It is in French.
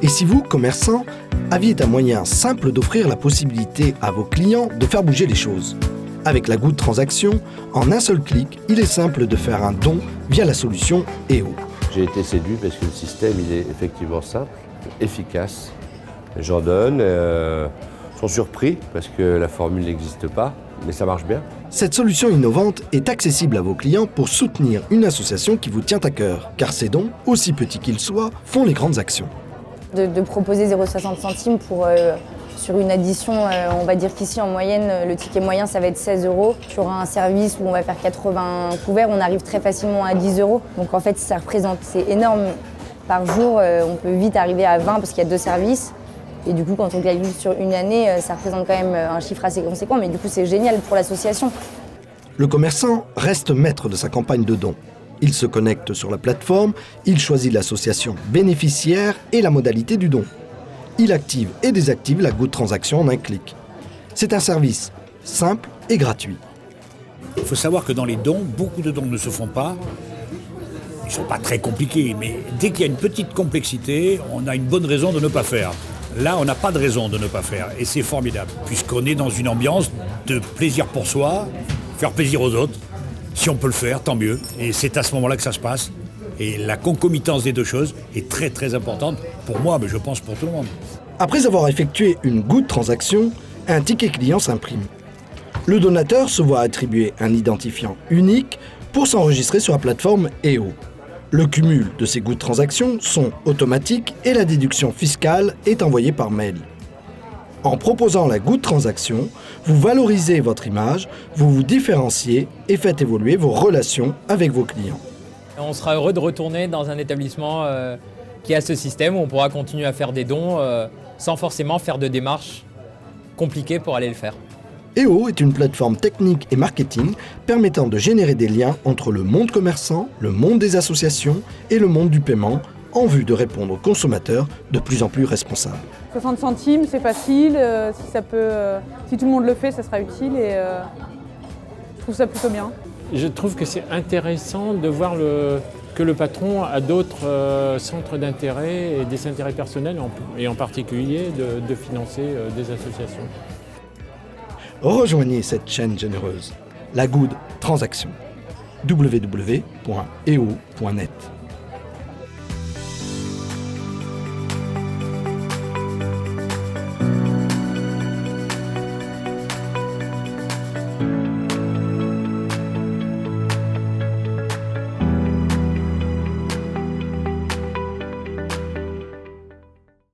Et si vous, commerçants, aviez un moyen simple d'offrir la possibilité à vos clients de faire bouger les choses? Avec la Good Transaction, en un seul clic, il est simple de faire un don via la solution EO. J'ai été séduit parce que le système il est effectivement simple, efficace. Les gens donnent, sont surpris parce que la formule n'existe pas, mais ça marche bien. Cette solution innovante est accessible à vos clients pour soutenir une association qui vous tient à cœur, car ces dons, aussi petits qu'ils soient, font les grandes actions. De proposer 0,60 centimes pour, sur une addition, on va dire qu'ici en moyenne, le ticket moyen ça va être 16 €. Sur un service où on va faire 80 couverts, on arrive très facilement à 10 €. Donc en fait ça représente, c'est énorme. Par jour, on peut vite arriver à 20 parce qu'il y a 2 services. Et du coup quand on calcule sur une année, ça représente quand même un chiffre assez conséquent, mais du coup c'est génial pour l'association. Le commerçant reste maître de sa campagne de dons. Il se connecte sur la plateforme, il choisit l'association bénéficiaire et la modalité du don. Il active et désactive la Good Transaction en un clic. C'est un service simple et gratuit. Il faut savoir que dans les dons, beaucoup de dons ne se font pas. Ils ne sont pas très compliqués, mais dès qu'il y a une petite complexité, on a une bonne raison de ne pas faire. Là, on n'a pas de raison de ne pas faire, et c'est formidable, puisqu'on est dans une ambiance de plaisir pour soi, faire plaisir aux autres. Si on peut le faire, tant mieux. Et c'est à ce moment-là que ça se passe. Et la concomitance des deux choses est très très importante pour moi, mais je pense pour tout le monde. Après avoir effectué une Good Transaction, un ticket client s'imprime. Le donateur se voit attribuer un identifiant unique pour s'enregistrer sur la plateforme EO. Le cumul de ces Good Transactions sont automatiques et la déduction fiscale est envoyée par mail. En proposant la Good Transaction, vous valorisez votre image, vous vous différenciez et faites évoluer vos relations avec vos clients. On sera heureux de retourner dans un établissement qui a ce système où on pourra continuer à faire des dons sans forcément faire de démarches compliquées pour aller le faire. EO est une plateforme technique et marketing permettant de générer des liens entre le monde commerçant, le monde des associations et le monde du paiement en vue de répondre aux consommateurs de plus en plus responsables. 60 centimes, c'est facile. Si tout le monde le fait, ça sera utile et je trouve ça plutôt bien. Je trouve que c'est intéressant de voir que le patron a d'autres centres d'intérêt et des intérêts personnels, et en particulier de financer des associations. Rejoignez cette chaîne généreuse, la Good Transaction. www.eo.net